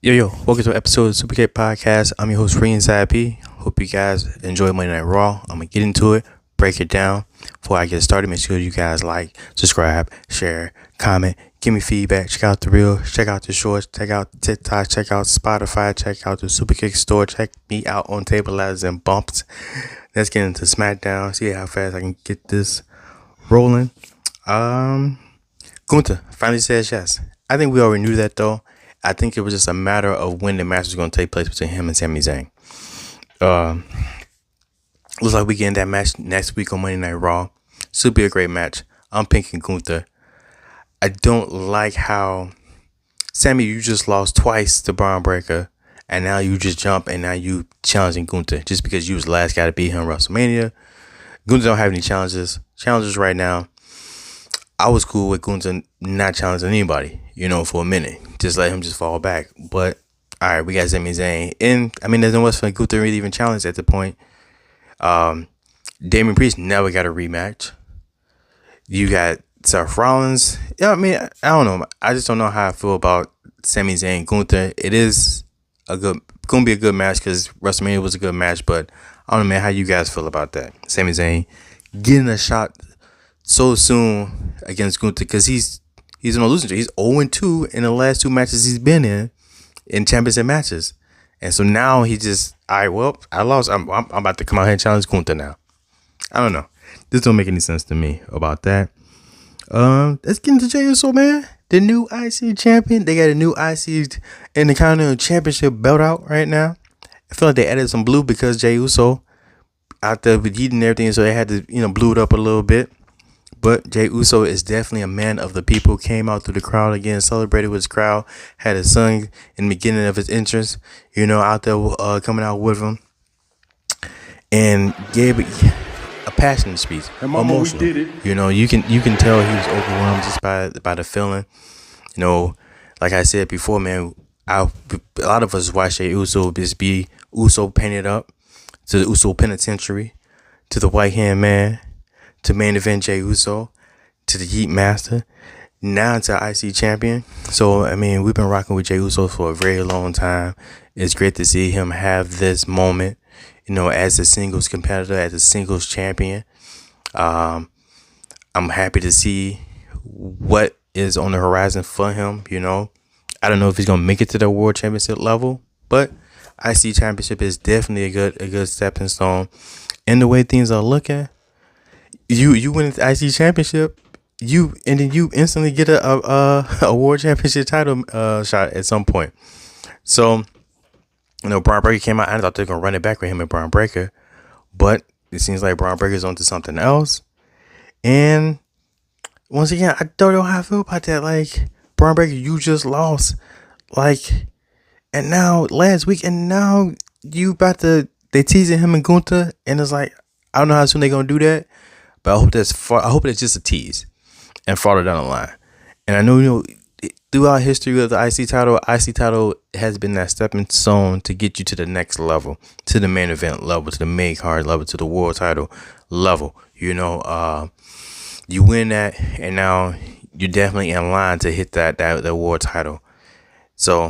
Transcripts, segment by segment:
Yo, welcome to an episode of Superkick Podcast. I'm your host, Free Inside P. Hope you guys enjoy Monday Night Raw. I'm going to get into it, break it down. Before I get started, make sure you guys like, subscribe, share, comment, give me feedback. Check out the Reels, check out the shorts, check out TikTok, check out Spotify, check out the Superkick store, check me out on Table Ladders and Bumps. Let's get into Smackdown, see how fast I can get this rolling. Gunther finally says yes. I think we already knew that though. I think it was just a matter of when the match was going to take place between him and Sami Zayn. Looks like we getting that match next week on Monday Night Raw. Should be a great match. I'm picking Gunther. I don't like how Sami, you just lost twice to Braun Breaker, and now you just jump and now you challenging Gunther just because you was the last guy to beat him in WrestleMania. Gunther don't have any challenges right now. I was cool with Gunther not challenging anybody, for a minute. Just let him just fall back. But, all right, we got Sami Zayn. And, there's no West for Gunther really even challenged at the point. Damien Priest never got a rematch. You got Seth Rollins. I don't know. I just don't know how I feel about Sami Zayn Gunther. It is going to be a good match because WrestleMania was a good match. But, I don't know, man, how you guys feel about that. Sami Zayn getting a shot so soon against Gunther because he's on a losing streak. He's 0-2 in the last two matches he's been in championship matches. And so now he just, all right, well, I lost. I'm about to come out here and challenge Gunther now. I don't know. This don't make any sense to me about that. Let's get into Jey Uso, man. The new IC champion. They got a new IC Intercontinental Championship belt out right now. I feel like they added some blue because Jey Uso out there with Yeet and everything, so they had to, blue it up a little bit. But Jey Uso is definitely a man of the people. Came out through the crowd again, celebrated with his crowd. Had his son in the beginning of his entrance, out there coming out with him. And gave a passionate speech. Emotional. We did it. You can tell he was overwhelmed just by the feeling. Like I said before, man, a lot of us watch Jey Uso just be Uso painted up to the Uso Penitentiary, to the White Hand Man, to main event Jey Uso, to the Yeet Master, now to IC champion. So, we've been rocking with Jey Uso for a very long time. It's great to see him have this moment, as a singles competitor, as a singles champion. I'm happy to see what is on the horizon for him, I don't know if he's going to make it to the World Championship level, but IC Championship is definitely a good stepping stone. And the way things are looking, you win the IC Championship, and then you instantly get a World Championship title shot at some point. So, Braun Breaker came out. I thought they were gonna run it back with him and Braun Breaker, but it seems like Braun Breaker's onto something else. And once again, I don't know how I feel about that. Like, Braun Breaker, you just lost, and now last week, and now they teasing him and Gunther, and it's like, I don't know how soon they're gonna do that. But I hope it's just a tease and farther down the line. And I know, throughout history of the IC title has been that stepping stone to get you to the next level, to the main event level, to the main card level, to the world title level. You win that, and now you're definitely in line to hit that world title. So,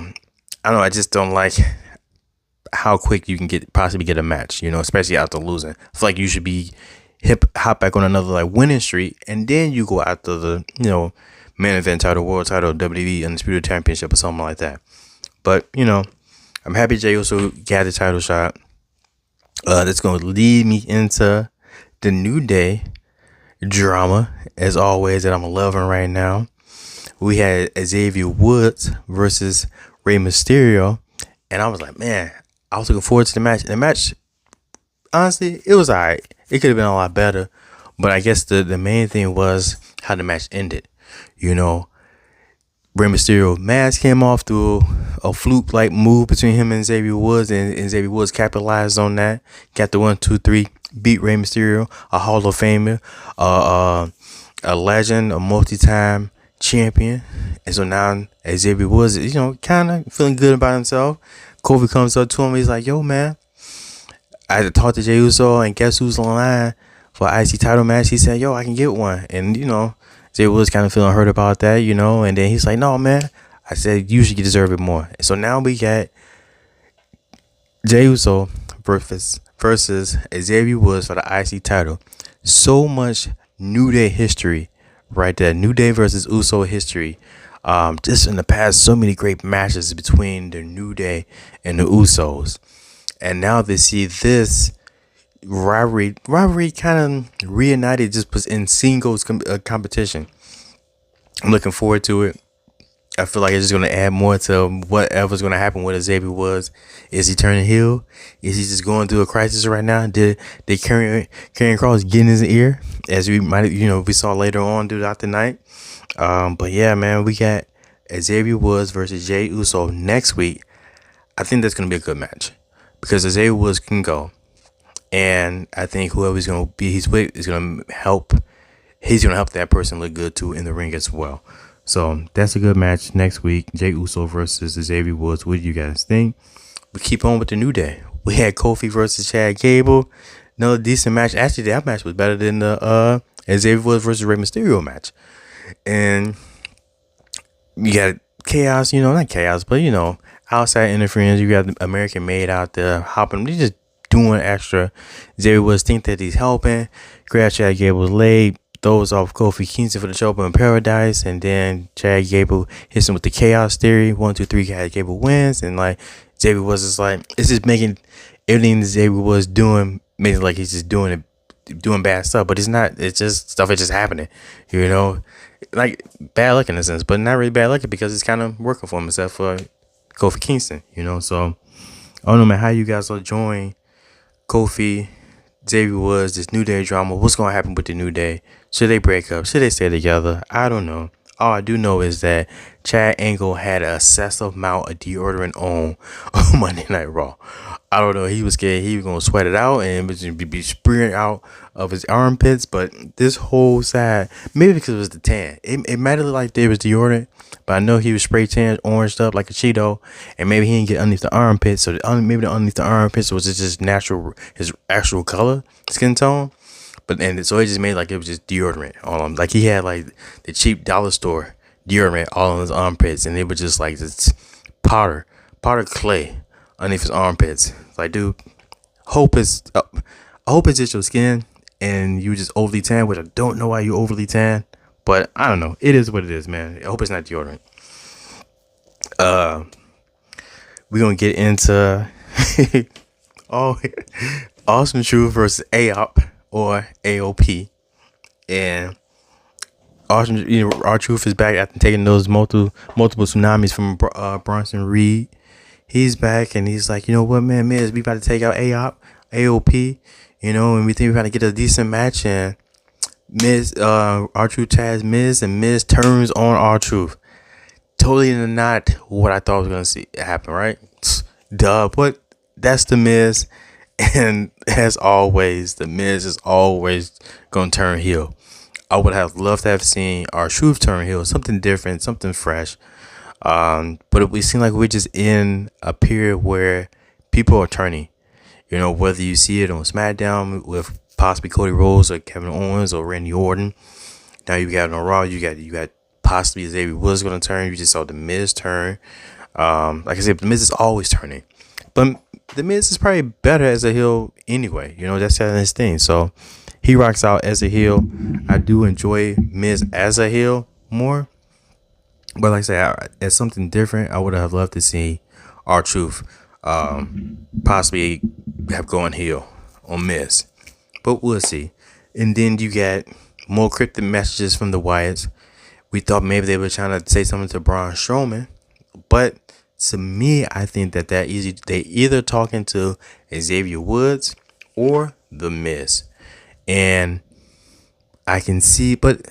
I don't know, I just don't like how quick you can possibly get a match, especially after losing. I feel like you should be hop back on another winning streak, and then you go after the main event title, world title, WWE Undisputed Championship, or something like that. But I'm happy Jey Uso got the title shot. That's going to lead me into the New Day drama, as always, that I'm loving right now. We had Xavier Woods versus Rey Mysterio, and I was like, man, I was looking forward to the match. And the match, honestly, it was alright. It could have been a lot better, but I guess the main thing was how the match ended. Rey Mysterio mask came off through a fluke-like move between him and Xavier Woods, and Xavier Woods capitalized on that. Got the 1, 2, 3, beat Rey Mysterio, a Hall of Famer, a legend, a multi-time champion. And so now Xavier Woods, kind of feeling good about himself. Kofi comes up to him, he's like, yo, man, I had to talk to Jey Uso, and guess who's on the line for IC title match? He said, yo, I can get one. And, Jey Woods kind of feeling hurt about that, and then he's like, no, man, I said usually you deserve it more. So now we got Jey Uso versus Xavier Woods for the IC title. So much New Day history right there. New Day versus Uso history. Just in the past, so many great matches between the New Day and the Usos. And now they see this rivalry kind of reunited, just was in singles competition. I'm looking forward to it. I feel like it's just going to add more to whatever's going to happen with Xavier Woods. Is he turning heel? Is he just going through a crisis right now? Did Karrion Kross get in his ear? As we might, we saw later on throughout the night. But yeah, man, we got Xavier Woods versus Jey Uso next week. I think that's going to be a good match because Xavier Woods can go. And I think whoever's going to be he's with is going to help. He's going to help that person look good too in the ring as well. So that's a good match next week. Jey Uso versus Xavier Woods. What do you guys think? We keep on with the New Day. We had Kofi versus Chad Gable. Another decent match. Actually, that match was better than the Xavier Woods versus Rey Mysterio match. And you got chaos, not chaos, but outside interference. You got the American Made out there hopping. They just doing extra. Xavier Woods think that he's helping. Grab Chad Gable's leg. Throws off Kofi Kingston for the choke in Paradise, and then Chad Gable hits him with the Chaos Theory. 1, 2, 3. Chad Gable wins, and Xavier was just it's just making everything Xavier was doing, making like he's just doing bad stuff, but it's not. It's just stuff that's just happening, like bad luck in a sense, but not really bad luck because it's kind of working for him, except for Kofi Kingston, So I don't know, man, how you guys are enjoying Kofi, Xavier Woods, this New Day drama. What's going to happen with the New Day? Should they break up? Should they stay together? I don't know. All I do know is that Chad Angle had an excessive amount of deodorant on Monday Night Raw. I don't know. He was scared he was going to sweat it out and it was going to be spraying out of his armpits. But this whole side, maybe because it was the tan. It might have looked like there was deodorant, but I know he was spray tan, oranged up like a Cheeto. And maybe he didn't get underneath the armpits. So maybe underneath the armpits was just natural, his actual color, skin tone. So it just made like it was just deodorant on him. Like he had like the cheap dollar store deodorant all on his armpits, and it was just like this powder clay underneath his armpits. Like, dude, I hope it's just your skin and you just overly tan, which I don't know why you overly tan, but I don't know. It is what it is, man. I hope it's not deodorant. We're gonna get into Awesome Truth versus AOP. Or AOP, and Awesome, R-Truth is back after taking those multiple tsunamis from Bronson Reed. He's back and he's like, you know what, man, Miz, we about to take out AOP, and we think we're about to get a decent match. And Miz, R-Truth tags Miz, and Miz turns on R-Truth. Totally not what I thought was gonna see happen, right? Duh, but that's the Miz. And as always, the Miz is always going to turn heel. I would have loved to have seen R-Truth turn heel, something different, something fresh. But we seem like we're just in a period where people are turning. Whether you see it on Smackdown with possibly Cody Rhodes or Kevin Owens or Randy Orton. Now you got it on Raw. You got possibly Xavier Woods going to turn. You just saw the Miz turn. Like I said, the Miz is always turning. But the Miz is probably better as a heel anyway. That's his thing. So he rocks out as a heel. I do enjoy Miz as a heel more. But like I said, as something different, I would have loved to see R-Truth possibly have gone heel on Miz. But we'll see. And then you got more cryptic messages from the Wyatts. We thought maybe they were trying to say something to Braun Strowman. But to me, I think that they either talking to Xavier Woods or The Miz. And I can see, but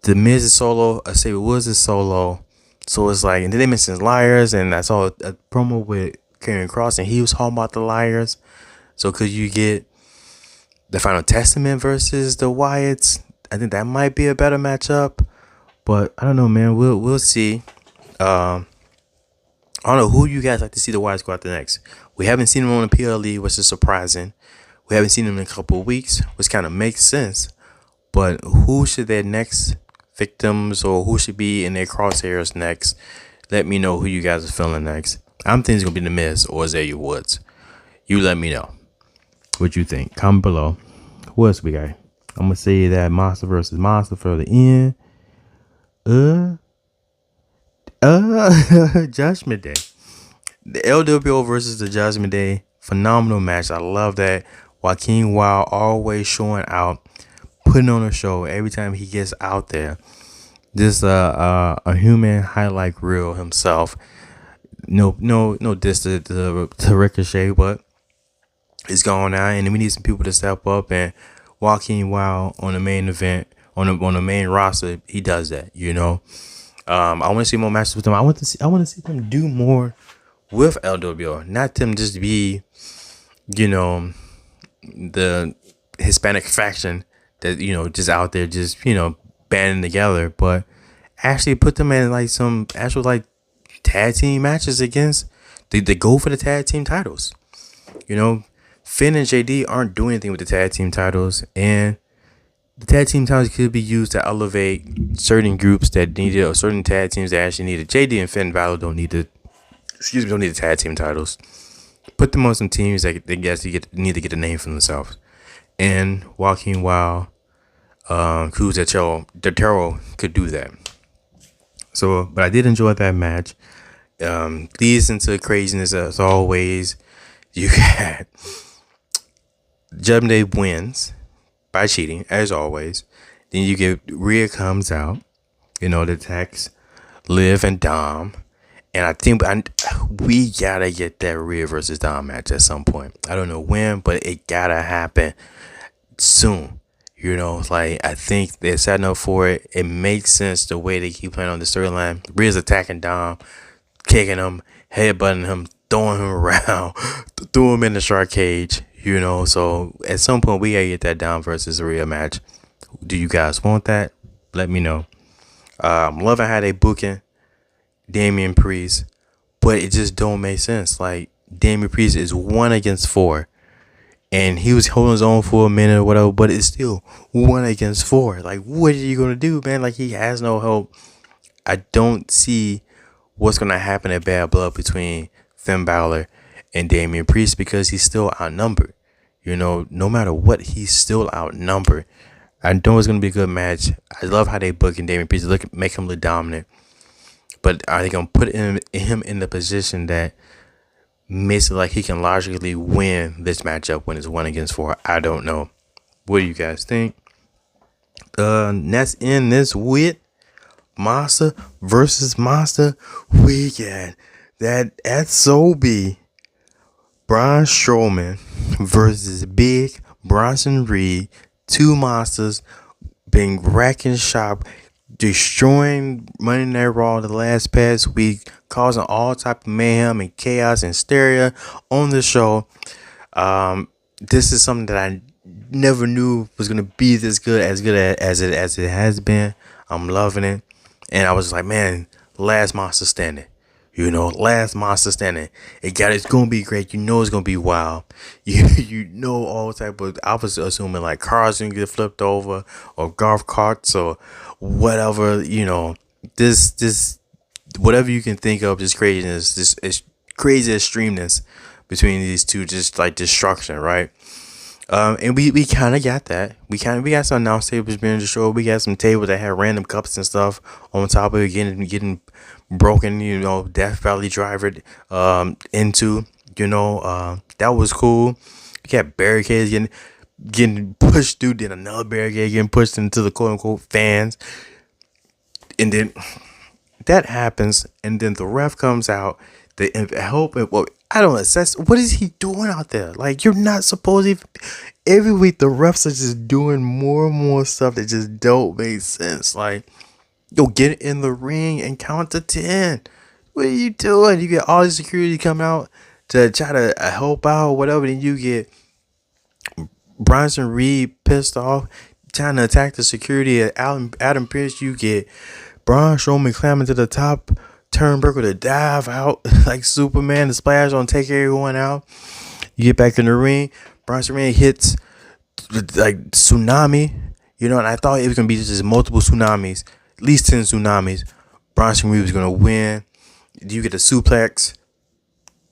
The Miz is solo, Xavier Woods is solo. So it's like, and then they mentioned liars, and I saw a promo with Karrion Kross, and he was talking about the liars. So could you get the Final Testament versus the Wyatts? I think that might be a better matchup. But I don't know, man. We'll see. I don't know who you guys like to see the Wyatts go out the next. We haven't seen them on the PLE, which is surprising. We haven't seen them in a couple of weeks, which kind of makes sense. But who should their next victims or who should be in their crosshairs next. Let me know who you guys are feeling next. I'm thinking it's gonna be The Miz or Xavier Woods. You let me know what you think. Comment below. What else we got? I'm gonna say that Monster versus Monster for the end. Judgment Day. The LWO versus the Judgment Day. Phenomenal match. I love that. Joaquin Wild always showing out, putting on a show every time he gets out there. This a human highlight reel himself. No diss to Ricochet, but it's going out, and we need some people to step up. And Joaquin Wild on the main event, on the main roster, he does that. I want to see more matches with them. I want to see them do more with LWO, not them just be, the Hispanic faction that just out there just banding together, but actually put them in like some actual like tag team matches against they go for the tag team titles. Finn and JD aren't doing anything with the tag team titles, and the tag team titles could be used to elevate certain groups that needed, or certain tag teams that actually needed. JD and Finn Balor don't need the tag team titles. Put them on some teams that they need to get a name for themselves. And Joaquin Wild, Cruz Del could do that. So, but I did enjoy that match. Leads into craziness as always. You got Judgment Day wins by cheating as always. Then you get Rhea comes out, that attacks Liv and Dom. And I think we gotta get that Rhea versus Dom match at some point. I don't know when, but it gotta happen soon. I think they're setting up for it. It makes sense the way they keep playing on the storyline. Rhea's attacking Dom, kicking him, headbutting him, throwing him around, threw him in the shark cage. So at some point we gotta get that Dom versus Rhea match. Do you guys want that? Let me know. I'm loving how they booking Damian Priest, but it just don't make sense. Like, Damian Priest is 1 against 4, and he was holding his own for a minute or whatever, but it's still 1 against 4. Like, what are you gonna do, man? Like, he has no help. I don't see what's gonna happen at Bad Blood between Finn Balor and Damian Priest, because he's still outnumbered. No matter what, he's still outnumbered. I know it's gonna be a good match. I love how they booking Damian Priest, make him look dominant. But are they going to put him in the position that makes it like he can logically win this matchup when it's 1 against 4? I don't know. What do you guys think? Let's end this with Monster versus Monster. We got that SOB Braun Strowman versus Big Bronson Reed. 2 monsters been racking shop, destroying Monday Night Raw the past week, causing all type of mayhem and chaos and hysteria on the show. This is something that I never knew was gonna be this good as it has been. I'm loving it, and I was like, man, last monster standing. Last monster standing. It's gonna be great. It's gonna be wild. All type of. I was assuming like cars gonna get flipped over, or golf carts, or whatever. This whatever you can think of, just craziness. This is crazy extremeness between these two, just like destruction, right? And we kind of got that. We got some announce tables being destroyed. We got some tables that had random cups and stuff on top of it getting broken. Death Valley driver into. That was cool. We got barricades getting pushed through. Then another barricade getting pushed into the quote unquote fans. And then that happens, and then the ref comes out. The help. Well, I don't assess. What is he doing out there? Like, you're not supposed to. Every week, the refs are just doing more and more stuff that just don't make sense. Like, get in the ring and count to 10. What are you doing? You get all the security come out to try to help out or whatever. Then you get Bronson Reed pissed off, trying to attack the security at Adam Pearce. You get Braun Strowman climbing to the top turnbuckle to dive out like Superman to splash on, take everyone out. You get back in the ring. Bronson Reed hits like tsunami, and I thought it was gonna be just multiple tsunamis at least 10 tsunamis. Bronson Reed was going to win. You get a suplex.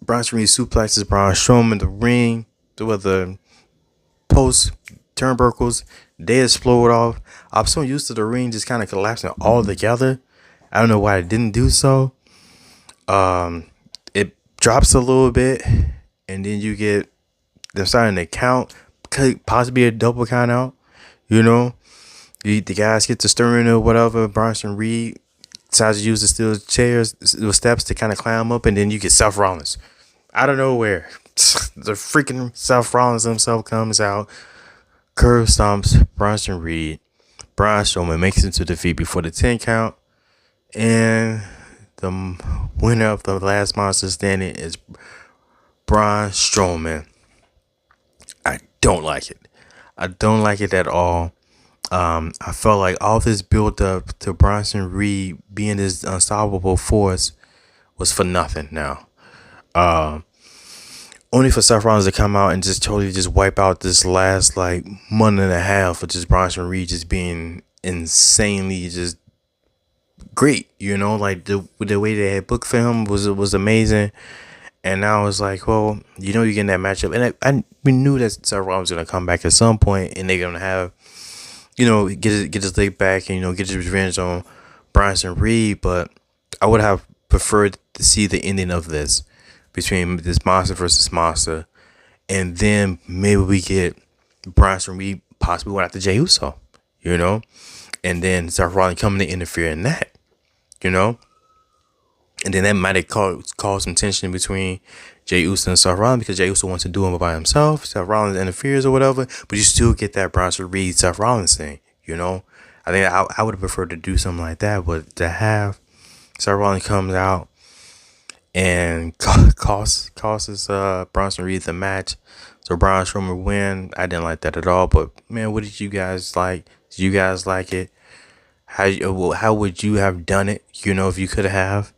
Bronson Reed suplexes Braun Strowman in the ring with the post turnbuckles. They explode off. I'm so used to the ring just kind of collapsing all together. I don't know why it didn't do so. It drops a little bit, and then you get them starting to count. Could possibly a double count out. You know, the guys get to stirring or whatever. Bronson Reed decides to use the steel chairs, the steps to kind of climb up, and then you get Seth Rollins out of nowhere. The freaking Seth Rollins himself comes out, curve stomps Bronson Reed. Braun Strowman makes it to defeat before the 10 count, and the winner of the last monster standing is Braun Strowman. I don't like it. I don't like it at all. I felt like all this build up to Bronson Reed being this unstoppable force was for nothing now. Only for Seth Rollins to come out and just totally just wipe out this last like month and a half of just Bronson Reed just being insanely just great, you know, like the way they had booked for him was amazing. And now it's like, well, you know, you're getting that matchup, and we knew that Seth Rollins was gonna come back at some point, and they're gonna have, you know, get his leg back and, you know, get his revenge on Bronson Reed. But I would have preferred to see the ending of this between this monster versus monster, and then maybe we get Bronson Reed possibly went after Jey Uso, you know, and then Seth Rollins coming to interfere in that, you know. And then that might have caused some tension between Jey Uso and Seth Rollins, because Jey Uso wants to do him by himself. Seth Rollins interferes or whatever, but you still get that Bronson Reed Seth Rollins thing, you know. I think I would have preferred to do something like that, but to have Seth Rollins comes out and costs Bronson Reed the match, so Braun Strowman win. I didn't like that at all. But man, what did you guys like? Did you guys like it? How would you have done it? You know, if you could have.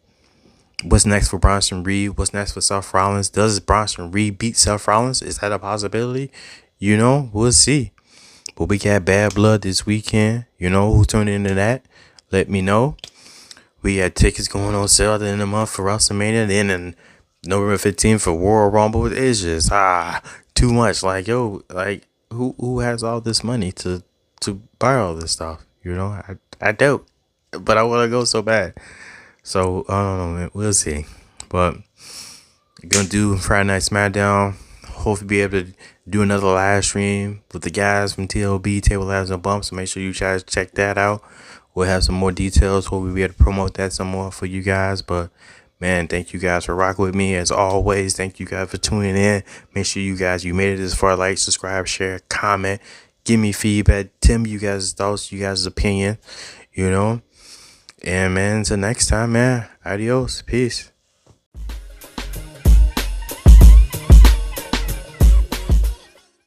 What's next for Bronson Reed? What's next for Seth Rollins? Does Bronson Reed beat Seth Rollins? Is that a possibility? You know, we'll see. But we got Bad Blood this weekend. You know, who tuned into that? Let me know. We had tickets going on sale at the end of the month for WrestleMania. Then in November 15th for Royal Rumble. It's just too much. Like, yo, like who has all this money to buy all this stuff? You know, I don't. But I want to go so bad. So, I don't know, man. We'll see. But we're going to do Friday Night Smackdown. Hopefully be able to do another live stream with the guys from TLB, Table Labs and Bumps. So make sure you guys check that out. We'll have some more details. We'll be able to promote that some more for you guys. But, man, thank you guys for rocking with me. As always, thank you guys for tuning in. Make sure you made it this far. Like, subscribe, share, comment. Give me feedback. Tell me you guys' thoughts, you guys' opinion, you know. And, man, until next time, man, adios. Peace.